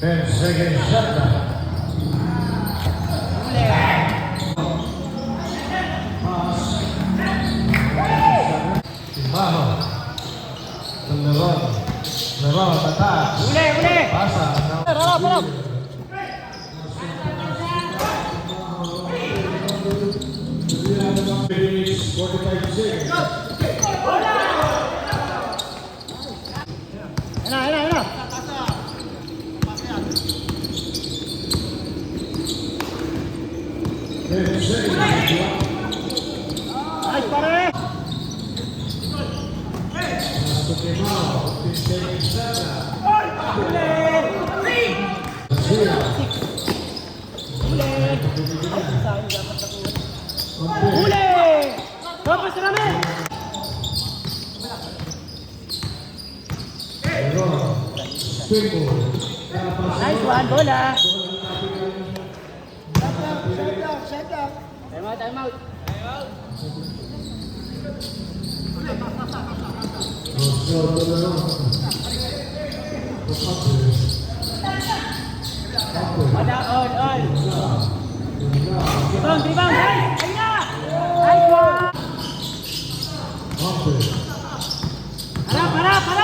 10 seconds shutdown. Timbaho. Leron, atas. Uli! Pasa. Harap! 45 seconds. Ayun na! 10 seconds. Ay, pare! Pasok Timbaho. 15 seconds shutdown. Uli! Tapos na namin! Leron. Spin ball. Nice one, bola! Time out! On! Rebound! Nice! Ayun na! Nice one! Harap!